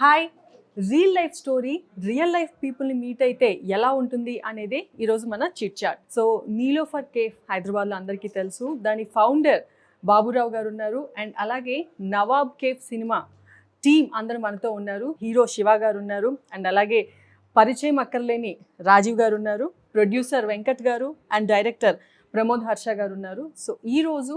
Hi real life story real life పీపుల్ని meet అయితే ఎలా ఉంటుంది అనేది ఈరోజు మన chit chat. So Niloufer cafe హైదరాబాద్లో అందరికీ తెలుసు. దాని ఫౌండర్ బాబురావు గారు ఉన్నారు. అండ్ అలాగే నవాబ్ కేఫ్ సినిమా టీమ్ అందరూ మనతో ఉన్నారు. హీరో శివ గారు ఉన్నారు. అండ్ అలాగే పరిచయం అక్కర్లేని రాజీవ్ గారు ఉన్నారు. ప్రొడ్యూసర్ వెంకట్ గారు అండ్ డైరెక్టర్ ప్రమోద్ హర్ష గారు ఉన్నారు. సో ఈరోజు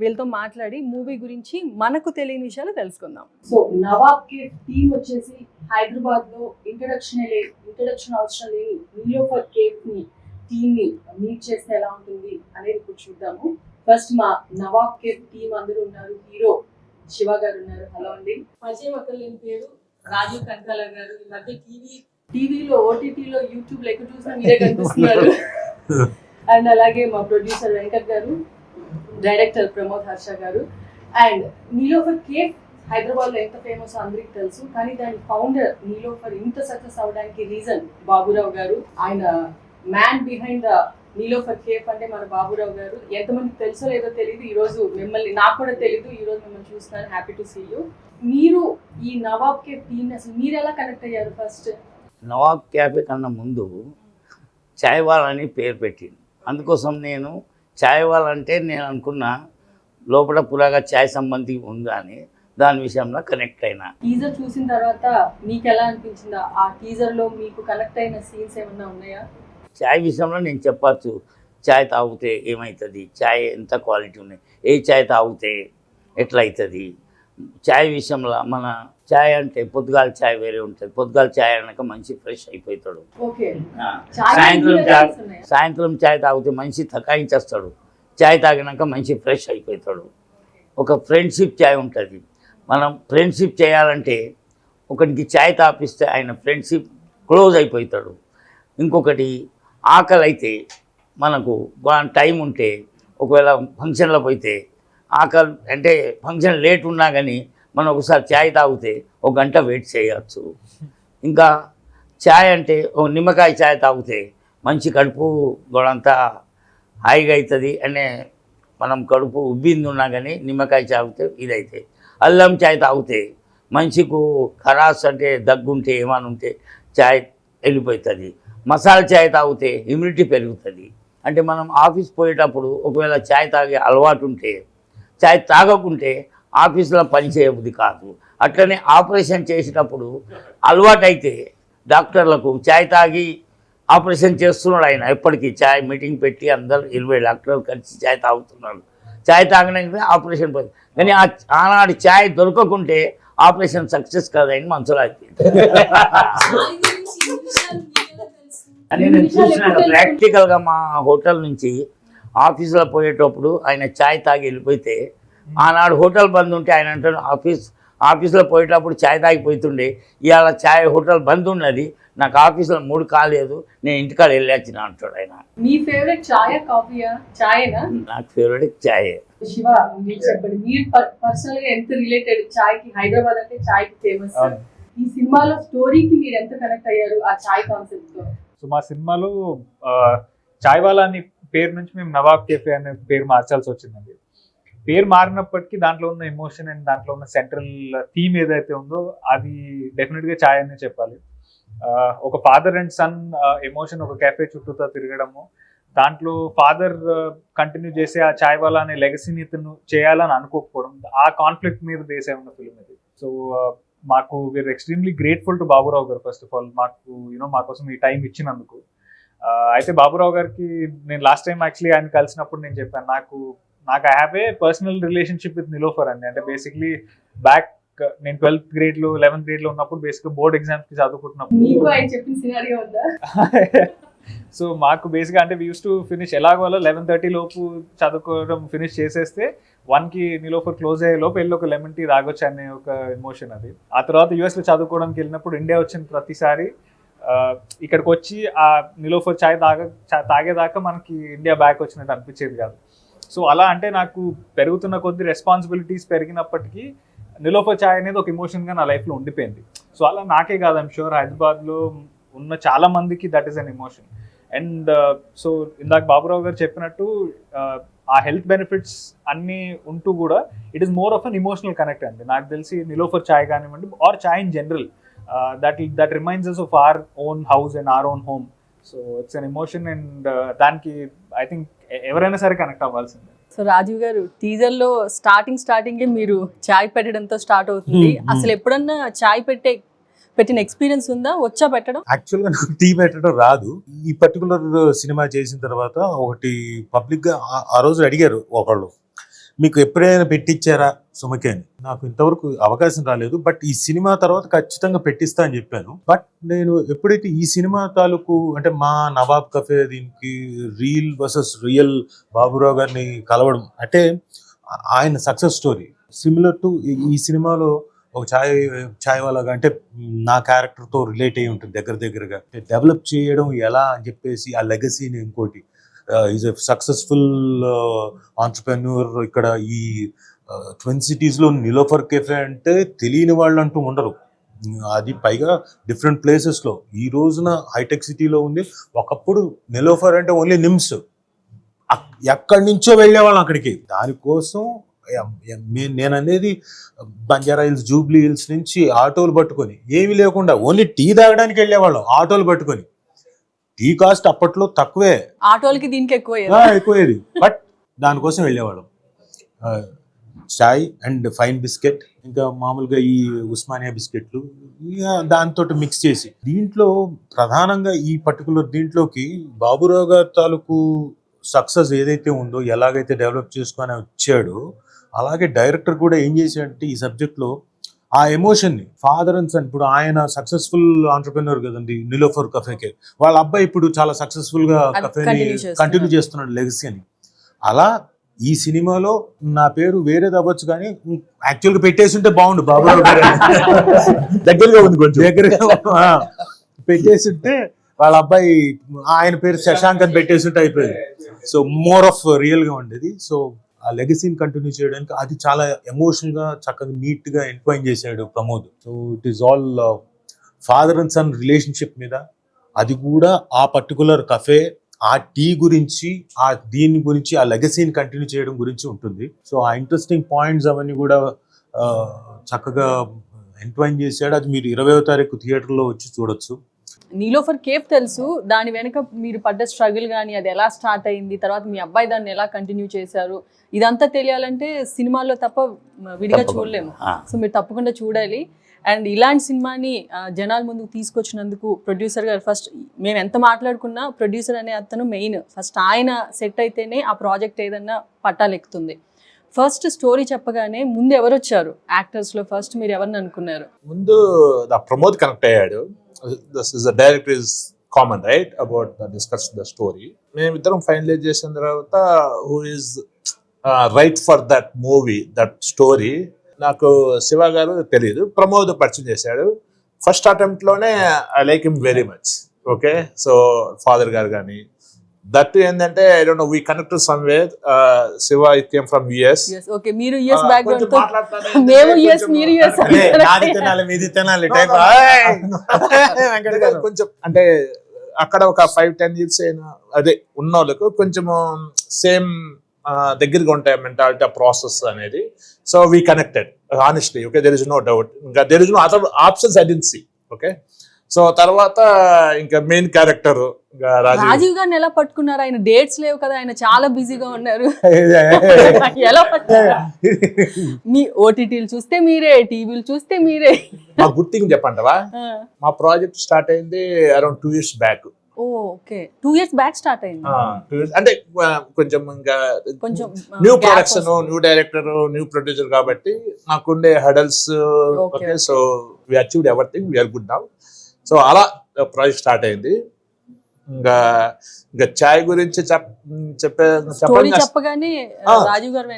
వీళ్ళతో మాట్లాడి మూవీ గురించి మనకు తెలియని విషయాలు తెలుసుకుందాం. సో నవాబ్ కేఫ్ టీమ్ వచ్చేసి హైదరాబాద్ లో ఇంట్రడక్షన్ అవసరం లేని నీలోఫర్ కేఫ్ ని టీమ్ ని మీట్ చేస్తే ఎలా ఉంటుంది అనేది ఇప్పుడు చూద్దాము. ఫస్ట్ మా నవాబ్ కేఫ్ టీమ్ అందరూ ఉన్నారు. హీరో శివ గారు ఉన్నారు. హలో అండి. పరిచయం అక్కర్లేని పేరు రాజీవ్ కనకాల గారు. ఈ మధ్య టీవీలో ఓటీటీలో యూట్యూబ్ లో ఎక్కడ చూసినా మీరే కనిపిస్తున్నారు. అండ్ అలాగే మా ప్రొడ్యూసర్ వెంకట్ గారు, డైరెక్టర్ ప్రమోద్ హర్ష గారు. అండ్ నీలోఫర్ కేఫ్ హైదరాబాద్లో ఎంత ఫేమస్ అందరికి తెలుసు, కానీ దాని ఫౌండర్ నీలోఫర్ ఇంత సక్సెస్ అవడానికి రీజన్ బాబురావు గారు. ఆయన man behind the Niloufer cafe అంటే మన బాబురావు గారు. ఎంతమందికి తెలుసో లేదో తెలియదు. ఈరోజు మిమ్మల్ని, నాకు కూడా తెలియదు, ఈరోజు మిమ్మల్ని చూస్తున్నాను. Happy to see you. మీరు ఈ నవాబ్ కేఫ్ టీమ్ అసలు మీరు ఎలా కనెక్ట్ అయ్యారు? ఫస్ట్ నవాబ్ క్యాఫే కన్నా ముందు చాయ్ వాల్ అని పేరు పెట్టింది. అందుకోసం నేను చాయ్ వాల్ అంటే నేను అనుకున్నా లోపల పురాగా చాయ్ సంబంధి ఉందా అని, దాని విషయంలో కనెక్ట్ అయినా. టీజర్ చూసిన తర్వాత మీకు ఎలా అనిపించిందా? ఆ టీజర్ లో మీకు కనెక్ట్ అయిన సీన్స్ ఏమన్నా ఉన్నాయా? చాయ్ విషయంలో నేను చెప్పచ్చు. చాయ్ తాగితే ఏమవుతుంది, చాయ్ ఎంత క్వాలిటీ ఉన్నాయి, ఏ చాయ్ తాగితే ఎట్లా అవుతుంది. చాయ్ విషయంలో మన చాయ్ అంటే పొద్దుగాల చాయ్ వేరే ఉంటుంది. పొద్దుగాల చాయ్ అన్నాక మంచి ఫ్రెష్ అయిపోతాడు. సాయంత్రం చాయ్ తాగితే మంచి తకాయించేస్తాడు. చాయ్ తాగినాక మంచి ఫ్రెష్ అయిపోతాడు. ఒక ఫ్రెండ్షిప్ చాయ్ ఉంటుంది. మనం ఫ్రెండ్షిప్ చేయాలంటే ఒకరికి చాయ్ తాపిస్తే ఆయన ఫ్రెండ్షిప్ క్లోజ్ అయిపోతాడు. ఇంకొకటి ఆకలి అయితే మనకు టైం ఉంటే ఒకవేళ ఫంక్షన్లో పోతే ఆకలి అంటే ఫంక్షన్ లేట్ ఉన్నా కానీ మనం ఒకసారి ఛాయ్ తాగితే ఒక గంట వెయిట్ చేయవచ్చు. ఇంకా ఛాయ్ అంటే ఒక నిమ్మకాయ ఛాయ్ తాగితే మంచి కడుపు గొడంతా హాయిగా అవుతుంది. అనే మనం కడుపు ఉబ్బింది ఉన్నా కానీ నిమ్మకాయ తాగితే ఇదైతే. అల్లం ఛాయ్ తాగితే మంచికు ఖరాస్ అంటే దగ్గుంటే ఏమైనా ఉంటే ఛాయ్ వెళ్ళిపోతుంది. మసాలా ఛాయ్ తాగితే ఇమ్యూనిటీ పెరుగుతుంది. అంటే మనం ఆఫీస్ పోయేటప్పుడు ఒకవేళ ఛాయ్ తాగే అలవాటు ఉంటే, ఛాయ్ తాగకుంటే ఆఫీస్లో పని చేయబుద్ధి కాదు. అట్లనే ఆపరేషన్ చేసేటప్పుడు అలవాటైతే డాక్టర్లకు ఛాయ్ తాగి ఆపరేషన్ చేస్తున్నాడు ఆయన. ఎప్పటికీ ఛాయ్ మీటింగ్ పెట్టి అందరు 20 డాక్టర్లు కలిసి ఛాయ్ తాగుతున్నాడు. ఛాయ్ తాగడానికి ఆపరేషన్ పోయింది. కానీ ఆనాడు ఛాయ్ దొరకకుంటే ఆపరేషన్ సక్సెస్ కాదని మనసులో అయిపోయింది. అని నేను చూసినాను ప్రాక్టికల్గా. మా హోటల్ నుంచి ఆఫీసులో పోయేటప్పుడు ఆయన ఛాయ్ తాగి వెళ్ళిపోతే, ఆనాడు హోటల్ బంద్ ఉంటే ఆయన అంటాడు ఆఫీసులో పోయేటప్పుడు ఛాయ్ తాగిపోతుండే, ఇవాళ ఛాయ్ హోటల్ బంద్ ఉన్నది, నాకు ఆఫీసులో 3 కాలేదు, నేను ఇంటికాడ వెళ్ళొచ్చిన అంటాడు ఆయన. మీ ఫేవరెట్ ఛాయ్ కాఫీయా? ఛాయేనా? నాకు ఫేవరెట్ ఛాయే. శివ, మీరు చెప్పండి, మీరు పర్సనల్ గా ఎంత రిలేటెడ్ ఛాయ్ కి? హైదరాబాద్ అంటే ఛాయ్ కి ఫేమస్. ఈ సినిమాలో స్టోరీకి మీరు ఎంత కనెక్ట్ అయ్యారు ఆ ఛాయ్ కాన్సెప్ట్ తో? సో మా సినిమాలో చాయ్ వాలా అని పేరు నుంచి మేము నవాబ్ కేఫే అనే పేరు మార్చాల్సి వచ్చిందండి. పేరు మారినప్పటికీ దాంట్లో ఉన్న ఎమోషన్ అండ్ దాంట్లో ఉన్న సెంట్రల్ థీమ్ ఏదైతే ఉందో అది డెఫినెట్గా చాయ్ అనే చెప్పాలి. ఒక ఫాదర్ అండ్ సన్ ఎమోషన్ ఒక కేఫే చుట్టూతో తిరగడము, దాంట్లో ఫాదర్ కంటిన్యూ చేసే ఆ చాయ్ వాలా అనే లెగసీని ఇతను చేయాలని అనుకోకపోవడం, ఆ కాన్ఫ్లిక్ట్ మీద బేస్ అయి ఉన్న ఫిల్మ్ ఇది. సో మాకు we are extremely grateful to Baburao గారు ఫస్ట్ ఆఫ్ ఆల్, మాకు మా కోసం ఈ టైం ఇచ్చినందుకు. అయితే బాబురావు గారికి నేను లాస్ట్ టైం యాక్చువల్లీ ఆయన కలిసినప్పుడు నేను చెప్పాను, నాకు I have a personal relationship with Niloufer అండి. అంటే బేసిక్లీ బ్యాక్ నేను 12th గ్రేడ్లో 11th గ్రేడ్లో ఉన్నప్పుడు బేసిక్గా బోర్డ్ ఎగ్జామ్స్కి చదువుకుంటున్నప్పుడు సో మాకు బేసిక్గా అంటే వీ యూస్ టు ఫినిష్ ఎలాగోలో 11:30 లోపు చదువుకోవడం ఫినిష్ చేసేస్తే 1కి నీలోఫర్ క్లోజ్ అయ్యే లోపు వెళ్ళి ఒక లెమన్ టీ తాగొచ్చు అనే ఒక ఎమోషన్ అది. ఆ తర్వాత యూఎస్లో చదువుకోవడానికి వెళ్ళినప్పుడు ఇండియా వచ్చిన ప్రతిసారి ఇక్కడికి వచ్చి ఆ నీలోఫర్ ఛాయ్ తాగేదాకా మనకి ఇండియా బ్యాక్ వచ్చినట్టు అనిపించేది కాదు. సో అలా అంటే నాకు పెరుగుతున్న కొద్ది రెస్పాన్సిబిలిటీస్ పెరిగినప్పటికీ నీలోఫర్ ఛాయ్ అనేది ఒక ఎమోషన్గా నా లైఫ్లో ఉండిపోయింది. సో అలా నాకే కాదు, ఐమ్ షూర్ హైదరాబాద్లో ఉన్న చాలా మందికి that is an emotion. And so ఇందాక బాబురావు గారు చెప్పినట్టు ఆ హెల్త్ బెనిఫిట్స్ అన్నీ ఉంటూ కూడా it is more of an emotional connect అండి. నాకు తెలిసి నిలోఫర్ చాయ్ కానివ్వండి or chai in general, that reminds us of our own house and our own home. So it's an emotion and దానికి ఐ థింక్ ఎవరైనా సరే కనెక్ట్ అవ్వాల్సిందే. సో రాజీవ్ గారు, టీజర్ లో స్టార్టింగే మీరు చాయ్ పెట్టడంతో స్టార్ట్ అవుతుంది. అసలు ఎప్పుడన్నా చాయ్ పెట్టిన ఎక్స్పీరియన్స్ ఉందా? వచ్చా పెట్టడం? యాక్చువల్గా నాకు టీ పెట్టడం రాదు. ఈ పర్టికులర్ సినిమా చేసిన తర్వాత ఒకటి పబ్లిక్గా ఆ రోజు అడిగారు ఒకళ్ళు, మీకు ఎప్పుడైనా పెట్టించారా సుమకి అని. నాకు ఇంతవరకు అవకాశం రాలేదు, బట్ ఈ సినిమా తర్వాత ఖచ్చితంగా పెట్టిస్తా అని చెప్పాను. బట్ నేను ఎప్పుడైతే ఈ సినిమా తాలూకు అంటే మా నవాబ్ కఫే దీనికి రీల్ వర్సెస్ రియల్ బాబురావు గారిని కలవడం అంటే ఆయన సక్సెస్ స్టోరీ సిమిలర్ టు ఈ సినిమాలో ఒక ఛాయ్ వాళ్ళగా అంటే నా క్యారెక్టర్తో రిలేట్ అయ్యి ఉంటుంది దగ్గరగా. డెవలప్ చేయడం ఎలా అని చెప్పేసి ఆ లెగసీని ఇంకోటి ఈజ్ ఎ సక్సెస్ఫుల్ ఆంటర్ప్రెన్యూర్. ఇక్కడ ఈ ట్విన్ సిటీస్లో నిలోఫర్ కెఫే అంటే తెలియని వాళ్ళు అంటూ ఉండరు. అది పైగా డిఫరెంట్ ప్లేసెస్లో. ఈ రోజున హైటెక్ సిటీలో ఉంది. ఒకప్పుడు నిలోఫర్ అంటే ఓన్లీ నిమ్స్, ఎక్కడి నుంచో వెళ్ళేవాళ్ళం అక్కడికి. దానికోసం నేను అనేది బంజారా హిల్స్, జూబ్లీ హిల్స్ నుంచి ఆటోలు పట్టుకొని ఏమీ లేకుండా ఓన్లీ టీ తాగడానికి వెళ్ళేవాళ్ళం ఆటోలు పట్టుకొని. టీ కాస్ట్ అప్పట్లో తక్కువే, ఆటోలకి దీనికి ఎక్కువేది, బట్ దానికోసం వెళ్ళేవాళ్ళం. చాయ్ అండ్ ఫైన్ బిస్కెట్, ఇంకా మామూలుగా ఈ ఉస్మానియా బిస్కెట్లు దాంతో మిక్స్ చేసి. దీంట్లో ప్రధానంగా ఈ పర్టికులర్ దీంట్లోకి బాబురావు గారి తాలూకు సక్సెస్ ఏదైతే ఉందో, ఎలాగైతే డెవలప్ చేసుకొని వచ్చాడో, అలాగే డైరెక్టర్ కూడా ఏం చేశాడంటే ఈ సబ్జెక్ట్లో ఆ ఎమోషన్ని ఫాదర్ అండ్ సన్. ఇప్పుడు ఆయన సక్సెస్ఫుల్ ఆంటర్ప్రెన్యూర్ కదండి నిలోఫర్ కఫేకే, వాళ్ళ అబ్బాయి ఇప్పుడు చాలా సక్సెస్ఫుల్ గా కఫేని కంటిన్యూ చేస్తున్నాడు లెగసీ అని. అలా ఈ సినిమాలో నా పేరు వేరేది అవ్వచ్చు కానీ యాక్చువల్గా పెట్టేసి ఉంటే బాగుండు బాబురావు గారు దగ్గరగా ఉంది, కొంచెం దగ్గరగా పెట్టేసి ఉంటే వాళ్ళ అబ్బాయి ఆయన పేరు శశాంక్ అని పెట్టేసి ఉంటే అయిపోయింది. సో మోర్ ఆఫ్ రియల్ గా ఉండేది. సో ఆ లెగసీని కంటిన్యూ చేయడానికి అది చాలా ఎమోషనల్ గా చక్కగా నీట్ గా ఎంట్వైన్ చేశాడు Pramod. So it is all father and son relationship మీద, అది కూడా ఆ పర్టికులర్ కఫే, ఆ టీ గురించి, ఆ దీని గురించి, ఆ లెగసీని కంటిన్యూ చేయడం గురించి ఉంటుంది. సో ఆ ఇంట్రెస్టింగ్ పాయింట్స్ అవన్నీ కూడా చక్కగా ఎంట్వైన్ చేశాడు. అది మీరు 20వ తారీఖు థియేటర్లో వచ్చి చూడొచ్చు. నీలోఫర్ కేఫ్ తెలుసు, దాని వెనక మీరు పడ్డ స్ట్రగుల్ కానీ, అది ఎలా స్టార్ట్ అయింది, తర్వాత మీ అబ్బాయి దాన్ని ఎలా కంటిన్యూ చేశారు, ఇదంతా తెలియాలంటే సినిమాల్లో తప్ప విడిగా చూడలేము. సో మీరు తప్పకుండా చూడాలి. అండ్ ఇలాంటి సినిమాని జనాల ముందుకు తీసుకొచ్చినందుకు ప్రొడ్యూసర్ గారు, ఫస్ట్ మేము ఎంత మాట్లాడుకున్నా ప్రొడ్యూసర్ అనే అతను మెయిన్. ఫస్ట్ ఆయన సెట్ అయితేనే ఆ ప్రాజెక్ట్ ఏదన్నా పట్టాలెక్కుతుంది. ఫస్ట్ స్టోరీ చెప్పగానే ముందు ఎవరు వచ్చారు యాక్టర్స్లో? ఫస్ట్ మీరు ఎవరిని అనుకున్నారు? ముందు ప్రమోద్ కనెక్ట్ అయ్యాడు. This is the director is common, right? About discuss the story. మేమిద్దరం ఫైనలైజ్ చేసిన తర్వాత who is right for that movie, that story, నాకు శివ గారు తెలియదు, ప్రమోద్ పరిచయం చేశాడు. ఫస్ట్ అటెంప్ట్ లోనే I like him very much. Okay, so father గారు కానీ దట్ ఏంటంటే I don't know, we connected somewhere. Shiva it came from US. Okay, మీరు యుఎస్ బ్యాక్గ్రౌండ్ తో, మేము యుఎస్, మీరు యుఎస్. నాది తినాలి మీది తినాలి టైప్ కొంచెం అంటే అక్కడ ఒక 5-10 years అయినా అదే ఉన్న వాళ్ళకు కొంచెం సేమ్ దగ్గరగా ఉంటాయి మెంటాలిటీ, ఆ ప్రాసెస్ అనేది. So we connected honestly. Okay, there is no doubt. ఇంకా there is no other options I didn't see. Okay, so తర్వాత ఇంకా మెయిన్ క్యారెక్టర్ రాజీవ్ గారిని ఎలా పట్టుకున్నారు? ఆయన డేట్స్ లేవు కదా, ఆయన చాలా బిజీగా ఉన్నారు. ఎలా పట్టుకున్నారు? మీ ఓటీటీలు చూస్తే మీరే, టీవీలు చూస్తే మీరే. మా గుర్తింగ్ చెప్పంటవా, మా ప్రాజెక్ట్ స్టార్ట్ అయింది around 2 years back. Okay, 2 years back start అయింది. అంటే కొంచెం ఇంకా కొంచెం new production, new director, new producer కాబట్టి నాకుండే hurdles. Okay, so we achieved everything, we're good now. So అలా ప్రాజెక్ట్ స్టార్ట్ అయింది. ఇంకా చాయ్ గురించి చెప్పగానే రాజీవ్ గారు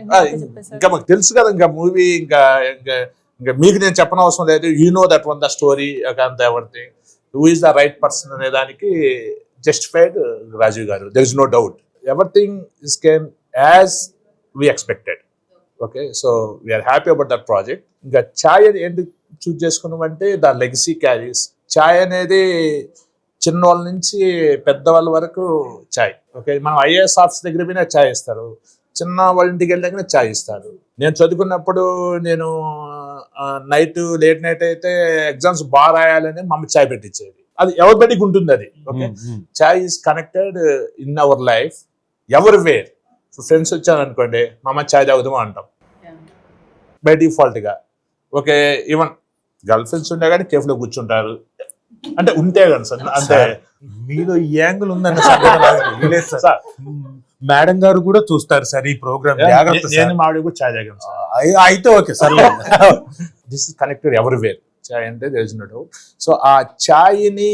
ఇంకా మాకు తెలుసు కదా, ఇంకా మూవీ ఇంకా మీకు నేను చెప్పనవసరం లేదు. You know that one the story అంత everything. Who is the right person అనే దానికి justified Rajiv garu. There is no doubt. Everything is came as we expected. Okay, so we're happy about that project. ఇంకా చాయ్ ఏంటి చూస్ చేసుకున్నామంటే ద లెగసీ క్యారీస్. చాయ్ అనేది చిన్నవాళ్ళ నుంచి పెద్దవాళ్ళ వరకు చాయ్. ఓకే, మనం ఐఏఎస్ ఆఫీస్ దగ్గర పోయినా చాయ్ ఇస్తారు. చిన్న వాళ్ళ ఇంటికి వెళ్ళాకనే చాయ్ ఇస్తారు. నేను చదువుకున్నప్పుడు నేను లేట్ నైట్ అయితే ఎగ్జామ్స్ బాగా రాయాలని మా అమ్మ చాయ్ పెట్టించేది. అది ఎవరిబడికి ఉంటుంది అది. Okay, chai is connected in our life ఎవరి వేర్. ఫ్రెండ్స్ వచ్చాను అనుకోండి, మా అమ్మ చాయ్ తాగుదామా అంటాం బై డిఫాల్ట్ గా. ఓకే, ఈవెన్ గర్ల్ ఫ్రెండ్స్ ఉండే కానీ కేఫ్ లో కూర్చుంటారు, అంటే ఉంటే కానీ సార్ అంతే. మీలో ఈ యాంగిల్ ఉందన్న సార్. మేడం గారు కూడా చూస్తారు సార్ ఈ ప్రోగ్రామ్. నేను మావిడ కూడా చాయ్ తాగాను సార్. అయితే okay sir. This is connected everywhere. చాయ్ అంటే తెలిసినట్టు. సో ఆ చాయ్ని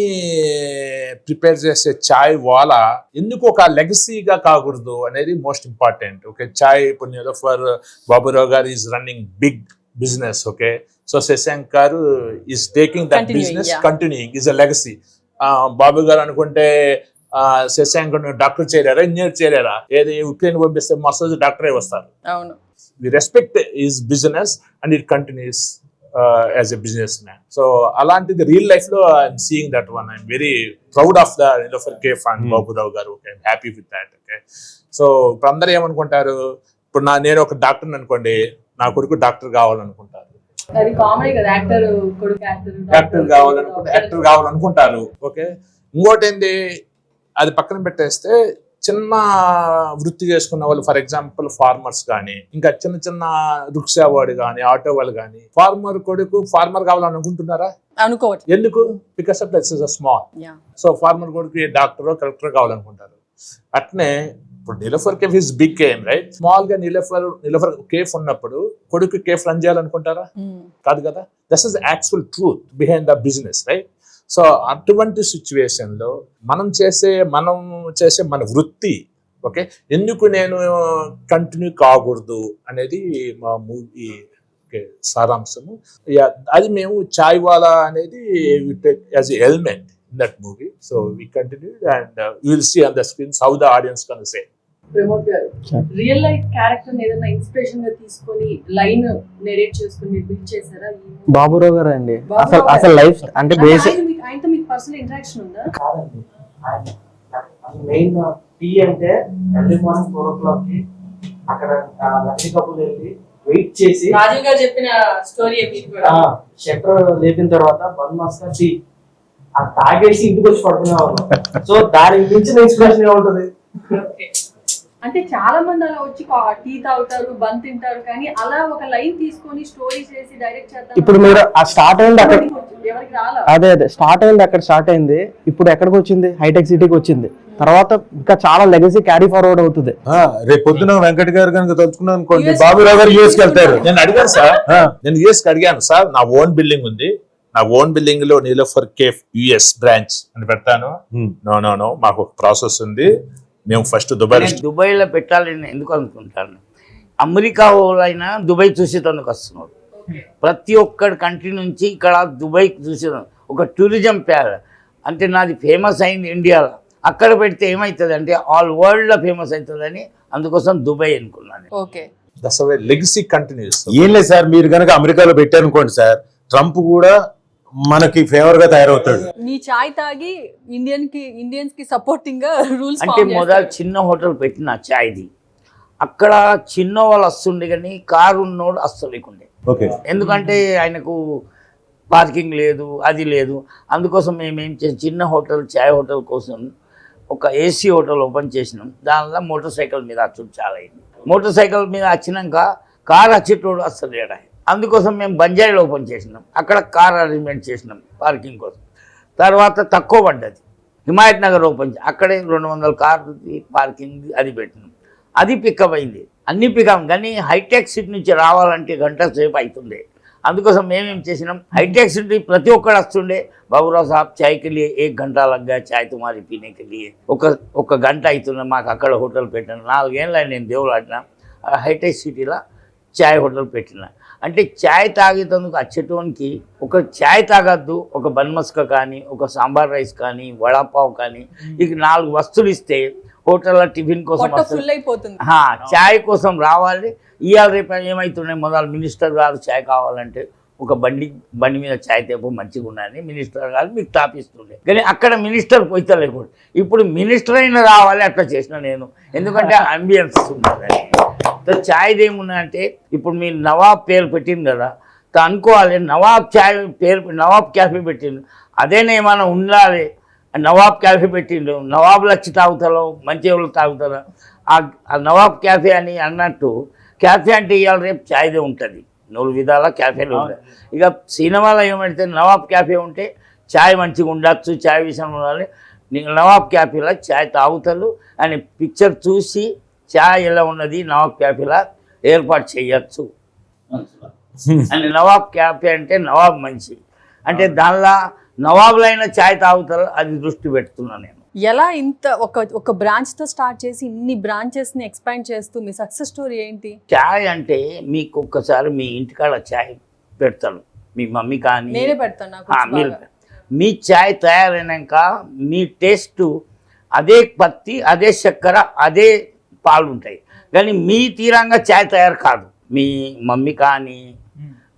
ప్రిపేర్ చేసే చాయ్ వాళ్ళ ఎందుకు ఒక లెగసీగా కాకూడదు అనేది మోస్ట్ ఇంపార్టెంట్. ఓకే, చాయ్ ఇప్పుడు for Baburao garu is running big business. Okay, so Shashank garu is taking that business continuing is a legacy. Babu garu అనుకుంటే శశాంక్ డాక్టర్ చేయలేరా, ఇంజనీర్ చేయలేరా, ఏది ఉక్రెయిన్ పంపిస్తే మస్తు డాక్టరే వస్తారు. We respect is business and it continues as a businessman. So అలాంటిది రియల్ లైఫ్ లో I'm seeing that one. I'm very proud of the Niloufer cafe and Baburao garu. I'm happy with that. Okay, so ఇప్పుడు అందరూ ఏమనుకుంటారు, ఇప్పుడు నేను ఒక doctor అనుకోండి, నా కొడుకు డాక్టర్ కావాలనుకుంటారు, యాక్టర్ కావాలనుకుంటారు. ఓకే, ఇంకోటి ఏంది, అది పక్కన పెట్టేస్తే చిన్న వృత్తి చేసుకున్న వాళ్ళు, ఫర్ ఎగ్జాంపుల్ ఫార్మర్స్ కానీ, ఇంకా చిన్న చిన్న రిక్షా వాడు కానీ, ఆటో వాళ్ళు కానీ, ఫార్మర్ కొడుకు ఫార్మర్ కావాలనుకుంటున్నారా? అనుకోవచ్చు. ఎందుకు? Because of that's is a small. So farmer కొడుకు డాక్టర్ కలెక్టర్ కావాలనుకుంటారు. అట్నే ఇప్పుడు Niloufer cafe is big came, right? Small గా నిలోఫర్ కేఫ్ ఉన్నప్పుడు కొడుకు కేఫ్ రన్ చేయాలనుకుంటారా? కాదు కదా. That is actual truth behind the business, right? So అటువంటి సిచ్యువేషన్ లో మనం చేసే మన వృత్తి, ఓకే, ఎందుకు నేను కంటిన్యూ కాకూడదు అనేది మా మూవీ సారాంశము. అది మేము చాయ్ వాలా అనేది as a element in that movie. So we continue and you will see on the screens how the audience can say. Pramod గారు, రియల్ లైఫ్ క్యారెక్టర్ ఏదైనా ఇన్స్పిరేషన్ గా తీసుకొని లైన్ నెరేట్ చేసుకొని మీరు బిల్డ్ చేశారా? బాబురావు గారు అండి. అసలు లైఫ్ అంటే బేసిక్ ఆయనతో మీకు పర్సనల్ ఇంటరాక్షన్ ఉందా? కాదండి, మెయిన్ టీ అంటే ఎర్లీ మార్నింగ్ 4 o'clock కి అక్కడ లక్ష్మీ కపుల్ వెళ్ళి వెయిట్ చేసి, రాజు గారు చెప్పిన స్టోరీ షట్టర్ లేపిన తర్వాత బన్ మస్కా టీ తాగేసి ఇంటికి వచ్చి పడుకునేవాళ్ళం. సో దానికి మించిన ఇన్స్పిరేషన్ ఏముంటది? అంటే చాలా మంది అలా వచ్చి టీ తాగుతారు, బన్ తింటారు, కానీ అలా ఒక లైన్ తీసుకొని స్టోరీ చేసి డైరెక్ట్ చేద్దాం. ఇప్పుడు మీరు ఆ స్టార్ట్ అయింది అక్కడ, ఎవరికి రాలా? అదే స్టార్ట్ అయింది అక్కడ, స్టార్ట్ అయింది. ఇప్పుడు ఎక్కడికి వచ్చింది? హైటెక్ సిటీకి వచ్చింది. తర్వాత ఇంకా చాలా లెగసీ క్యారీ ఫార్వర్డ్ అవుతుంది. రేపు పొద్దున వెంకట్ గారు కనుక తలుచుకున్నాను అనుకోండి, బాబురావు గారు యూఎస్ కి వెళ్తారు. నేను అడిగాను సార్, నేను యూఎస్ కి అడిగాను సార్, నా ఓన్ బిల్డింగ్ ఉంది, నా ఓన్ బిల్డింగ్ లో నిలోఫర్ కేఫ్ యుఎస్ బ్రాంచ్ అని పెడతాను. నో మాకు ఒక ప్రాసెస్ ఉంది, మేము ఫస్ట్ దుబాయ్లో పెట్టాలని ఎందుకు అనుకుంటాను. అమెరికా వాళ్ళైనా దుబాయ్ చూసేటందుకు వస్తున్నారు. ప్రతి ఒక్కడి కంట్రీ నుంచి ఇక్కడ దుబాయ్ చూసేదాం ఒక టూరిజం ప్యార్. అంటే నాది ఫేమస్ అయింది ఇండియాలో, అక్కడ పెడితే ఏమవుతుంది అంటే ఆల్ వరల్డ్లో ఫేమస్ అవుతుందని అందుకోసం దుబాయ్ అనుకున్నాను. Okay, legacy continuous. ఏం లేదు సార్, మీరు కనుక అమెరికాలో పెట్టారనుకోండి సార్, ట్రంప్ కూడా మనకి ఫేవర్ గా తయారవుతాడు. నీ చాయ్ తాగి ఇండియన్స్ కి సపోర్టింగ్ గా రూల్స్. అంటే మొదలు చిన్న హోటల్ పెట్టిన చాయ్ది, అక్కడ చిన్న వాళ్ళు వస్తుండే కానీ కారు ఉన్నోడు వస్తలేకుండే. ఓకే, ఎందుకంటే ఆయనకు పార్కింగ్ లేదు, అది లేదు. అందుకోసం మేము ఏం చేసాం, చిన్న హోటల్ చాయ్ హోటల్ కోసం ఒక ఏసీ హోటల్ ఓపెన్ చేసినాం. దానిలో మోటార్ సైకిల్ మీద వచ్చుడు చాలా అయింది. మోటార్ సైకిల్ మీద వచ్చినాక కారు వచ్చేటోడు వస్తలేడా, అందుకోసం మేము బంజారీలో ఓపెన్ చేసినాం. అక్కడ కార్ అరేంజ్మెంట్ చేసినాం పార్కింగ్ కోసం. తర్వాత తక్కువ పడ్డది హిమాయత్ నగర్ ఓపెన్, అక్కడే 200 కార్లు పార్కింగ్ అది పెట్టినాం. అది పికప్ అయింది, అన్నీ పికప్. కానీ హైటెక్ సిటీ నుంచి రావాలంటే గంట సేపు అవుతుండే. అందుకోసం మేమేం చేసినాం, హైటెక్ సిటీ ప్రతి ఒక్కరు వస్తుండే, బాబురావు సాబ్ చాయ్కి వెళ్ళి 1 घंटा లగ్గా చాయ్ తుమారి పీనేకి వెళ్ళి ఒక గంట అవుతుండే. మాకు అక్కడ హోటల్ పెట్టాను. 4 ఏళ్ళ నేను దేవుడు ఆడినా హైటెక్ సిటీలో చాయ్ హోటల్ పెట్టిన. అంటే చాయ్ తాగేందుకు వచ్చేటోనికి ఒక చాయ్ తాగద్దు, ఒక బన్మస్క కానీ, ఒక సాంబార్ రైస్ కానీ, వడాపావ్ కానీ, ఇక 4 వస్తువులు ఇస్తే హోటల్లో టిఫిన్ కోసం చాయ్ కోసం రావాలి. ఇవాళ రేపు ఏమవుతున్నాయి, మొదలు మినిస్టర్ గారు చాయ్ కావాలంటే ఒక బండి మీద ఛాయ్ తేపు మంచిగా ఉన్నదని మినిస్టర్ గారు మీకు తాపిస్తుండే. కానీ అక్కడ మినిస్టర్ పోయితలేకూడదు. ఇప్పుడు మినిస్టర్ అయినా రావాలి అట్లా చేసిన నేను, ఎందుకంటే అంబియన్స్ ఉన్నదని. ఛాయ్ది ఏమున్నా అంటే ఇప్పుడు మీరు నవాబ్ పేరు పెట్టింది కదా, అనుకోవాలి నవాబ్ ఛాయ్ పేరు నవాబ్ క్యాఫే పెట్టిండు, అదేనా ఏమైనా ఉండాలి. నవాబ్ క్యాఫే పెట్టిండు, నవాబులు వచ్చి తాగుతారో మంచి వాళ్ళు తాగుతారో ఆ నవాబ్ క్యాఫే అని అన్నట్టు. క్యాఫే అంటే ఇవాళ రేపు ఛాయ్దే ఉంటుంది, 4 విధాల క్యాఫేలు ఉంటాయి. ఇక సినిమాలో ఏమంటే నవాబ్ క్యాఫే ఉంటే ఛాయ్ మంచిగా ఉండొచ్చు, ఛాయ్ విషయం ఉండాలి. నవాబ్ క్యాఫేలో ఛాయ్ తాగుతారు అని పిక్చర్ చూసి ఛాయ్ ఎలా ఉన్నది నవాబ్ క్యాఫేలా ఏర్పాటు చేయొచ్చు అని. నవాబ్ క్యాఫే అంటే నవాబ్ మంచి అంటే దానిలో నవాబులైన ఛాయ్ తాగుతారు, అది దృష్టి పెడుతున్నా నేను. ఎలా ఇంత ఒక బ్రాంచ్తో స్టార్ట్ చేసి ఇన్ని బ్రాంచెస్ని ఎక్స్పాండ్ చేస్తూ మీ సక్సెస్ స్టోరీ ఏంటి? ఛాయ్ అంటే మీకు ఒక్కసారి మీ ఇంటికాడ ఛాయ్ పెడతాను, మీ మమ్మీ కానీ నేనే పెడతాను నాకు మీరు మీ ఛాయ్ తయారైనాక మీ టేస్ట్ అదే పత్తి, అదే చక్కెర, అదే పాలు ఉంటాయి. కానీ మీ తీరంగా ఛాయ్ తయారు కాదు. మీ మమ్మీ కానీ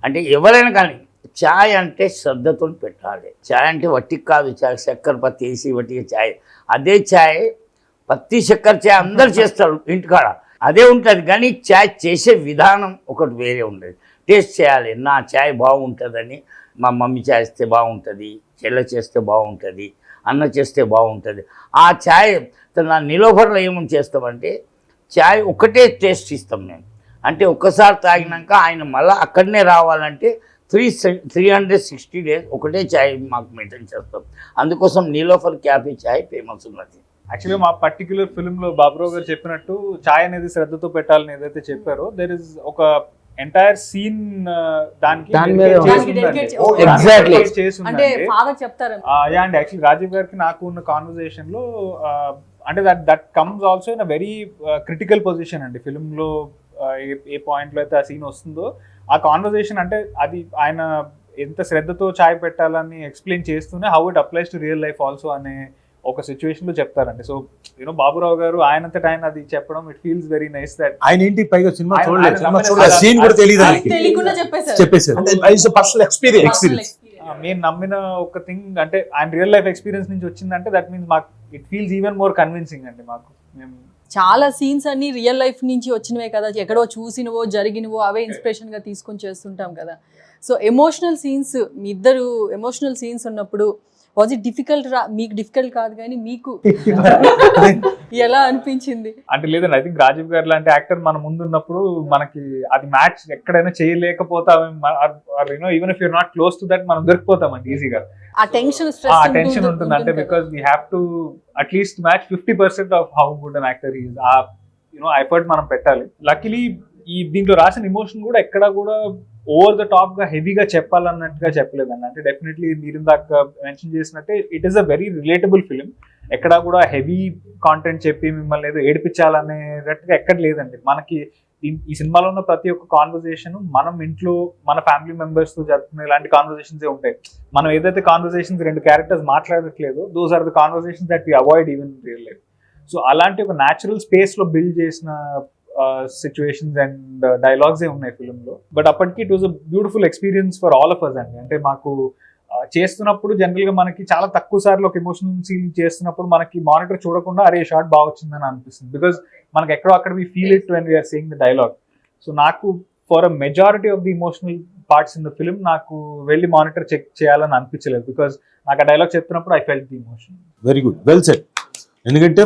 అంటే ఎవరైనా కానీ ఛాయ్ అంటే శ్రద్ధతో పెట్టాలి. ఛాయ్ అంటే వట్టికి కాదు, ఛాయ్ చక్కెర పత్తి వేసి వట్టికి ఛాయ్. అదే ఛాయ్ పత్తి చక్కెర ఛాయ్ అందరు చేస్తారు ఇంటికాడ, అదే ఉంటుంది. కానీ ఛాయ్ చేసే విధానం ఒకటి వేరే ఉండదు. టేస్ట్ చేయాలి, నా ఛాయ్ బాగుంటుందని, మా మమ్మీ చేస్తే బాగుంటుంది, చెల్ల చేస్తే బాగుంటుంది, అన్న చేస్తే బాగుంటుంది. ఆ ఛాయ్ నా నిలోఫర్లో ఏమని చేస్తామంటే ఛాయ్ ఒకటే టేస్ట్ ఇస్తాం మేము. అంటే ఒక్కసారి తాగినాక ఆయన మళ్ళీ అక్కడనే రావాలంటే 360 days ఒకటే ఛాయ్ మాకు మెయింటైన్ చేస్తాం. అందుకోసం నీలోఫర్ క్యాఫే ఛాయ్ ఫేమస్ ఉన్నది. యాక్చువల్గా మా పర్టిక్యులర్ ఫిల్మ్లో బాబురావు గారు చెప్పినట్టు ఛాయ్ అనేది శ్రద్ధతో పెట్టాలని ఏదైతే చెప్పారో దెర్ ఇస్ ఒక ఎంటైర్ సీన్ దానికి Exactly. అంటే ఫాదర్ చెప్తారు. అండ్ యాక్చువల్లీ రాజీవ్ గారికి నాకు ఉన్న కాన్వర్సేషన్ లో అంటే that comes also in a very critical position అండి ఫిల్మ్లో. ఏ పాయింట్లో అయితే ఆ సీన్ వస్తుందో ఆ కాన్వర్సేషన్ అంటే అది ఆయన ఎంత శ్రద్ధతో ఛాయ్ పెట్టాలని ఎక్స్ప్లెయిన్ చేస్తూనే how it applies to real life also అనే ఒక సిచ్యువేషన్ లో చెప్తారండి. సో యూనో బాబురావు గారు ఆయనంతట ఆయన అది చెప్పడం it feels very nice that ఆయన ఏంటి పైగా సినిమా ఆయన- చూడలేదు, ఆయన ఆ సీన్ కూడా తెలియదు తెలియకుండా చెప్పేశారు. చెప్పేశారు. Personal experience. నేను నమ్మిన ఒక థింగ్ అంటే ఆయన రియల్ లైఫ్ ఎక్స్పీరియన్స్ నుంచి వచ్చిందంటే దట్ మీన్స్ మాకు it feels even more convincing అండి మాకు. మేము చాలా సీన్స్ అన్ని రియల్ లైఫ్ నుంచి వచ్చినవే కదా, ఎక్కడో చూసినవో జరిగినవో అవే ఇన్స్పిరేషన్ గా తీసుకొని చేస్తుంటాం కదా. సో ఎమోషనల్ సీన్స్, మీ ఇద్దరు ఎమోషనల్ సీన్స్ ఉన్నప్పుడు వాజ్ ఇట్ డిఫికల్ట్? మీకు డిఫికల్ట్ కాదు కానీ మీకు ఎలా అనిపించింది? అంటే లేదండి, ఐ థింక్ రాజీవ్ గారు లాంటి యాక్టర్ మన ముందు ఉన్నప్పుడు మనకి అది మ్యాచ్ ఎక్కడైనా చేయలేకపోతాం. Even if you're not close to that మనం దొరికిపోతామండి ఈజీగా. ఆ టెన్షన్ ఆ టెన్షన్ ఉంటుంది అంటే because we have to at least match 50% of how good an actor is. ఆ యూనో ఎఫర్ట్ మనం పెట్టాలి. లక్కీలీ ఈ దీంట్లో రాసిన ఎమోషన్ కూడా ఎక్కడా కూడా ఓవర్ ద టాప్ గా హెవీగా చెప్పాలన్నట్టుగా చెప్పలేదండి. అంటే డెఫినెట్లీ మీరు ఇందాక మెన్షన్ చేసినట్టే it is a very relatable film. ఎక్కడా కూడా హెవీ కాంటెంట్ చెప్పి మిమ్మల్ని ఏదో ఏడిపించాలనేటట్టుగా ఎక్కడ లేదండి. మనకి ఈ సినిమాలో ఉన్న ప్రతి ఒక్క కాన్వర్సేషన్ మనం ఇంట్లో మన ఫ్యామిలీ మెంబర్స్ తో జరుపుకునే ఇలాంటి కాన్వర్సేషన్స్ ఉంటాయి. మనం ఏదైతే కాన్వర్సేషన్స్ 2 క్యారెక్టర్స్ మాట్లాడట్లేదు, those are the conversations that we avoid even in real life. So అలాంటి ఒక న్యాచురల్ స్పేస్ లో బిల్డ్ చేసిన సిచ్యువేషన్స్ అండ్ డైలాగ్స్ ఏ ఉన్నాయి ఫిల్మ్ లో. బట్ అప్పటికి it was a beautiful experience for all of us అండి. అంటే మాకు చేస్తున్నప్పుడు జనరల్ గా మనకి చాలా తక్కువ సార్లు ఒక ఎమోషనల్ సీన్ చేస్తున్నప్పుడు మనకి మానిటర్ చూడకుండా అరే షార్ట్ బాగా వచ్చిందని అనిపిస్తుంది. బికాస్ మనకి ఎక్కడో అక్కడ we feel it when we're saying the dialogue. So నాకు for a majority of the emotional parts in the film నాకు వెళ్ళి మానిటర్ చెక్ చేయాలని అనిపించలేదు. బికాస్ నాకు ఆ డైలాగ్ చెప్తున్నప్పుడు I felt the emotion. Very good, well set. ఎందుకంటే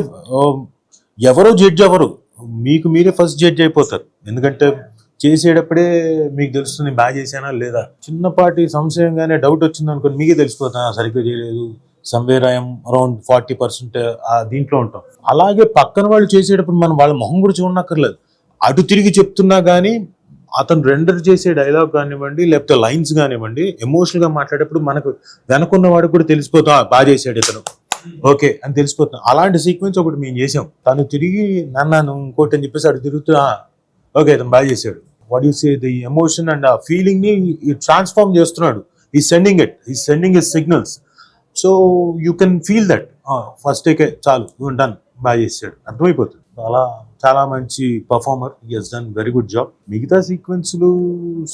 ఎవరో జడ్జ్ అవ్వరు, మీకు మీరే ఫస్ట్ జడ్జ్ అయిపోతారు. ఎందుకంటే చేసేటప్పుడే మీకు తెలుస్తుంది బాగా చేశానా లేదా. చిన్నపాటి సంశయంగానే డౌట్ వచ్చింది అనుకోని మీకే తెలిసిపోతా సరిగ్గా చేయలేదు, సమ్వేర్ ఐఎమ్ అరౌండ్ 40% దీంట్లో ఉంటాం. అలాగే పక్కన వాళ్ళు చేసేటప్పుడు మనం వాళ్ళ మొహం కూడా చూడనక్కర్లేదు, అటు తిరిగి చెప్తున్నా కానీ అతను రెండర్ చేసే డైలాగ్ కానివ్వండి లేకపోతే లైన్స్ కానివ్వండి ఎమోషనల్ గా మాట్లాడేటప్పుడు మనకు వెనకున్న వాడికి కూడా తెలిసిపోతాం బాగా చేశాడు ఇతను ఓకే అని తెలిసిపోతున్నాం. అలాంటి సీక్వెన్స్ ఒకటి మేము చేసాం. తను తిరిగి నన్ను ఇంకోటి అని చెప్పేసి అటు తిరుగుతూ ఓకే ఇతను బాగా చేశాడు. What you say the emotion and ఆ ఫీలింగ్ ని ట్రాన్స్ఫార్మ్ చేస్తున్నాడు. ఈ sending it signals. So you can feel that first టేకే చాలు డన్ బాగా చేశాడు అర్థమైపోతుంది. చాలా మంచి performer. He has done very good job. మిగతా సీక్వెన్స్లు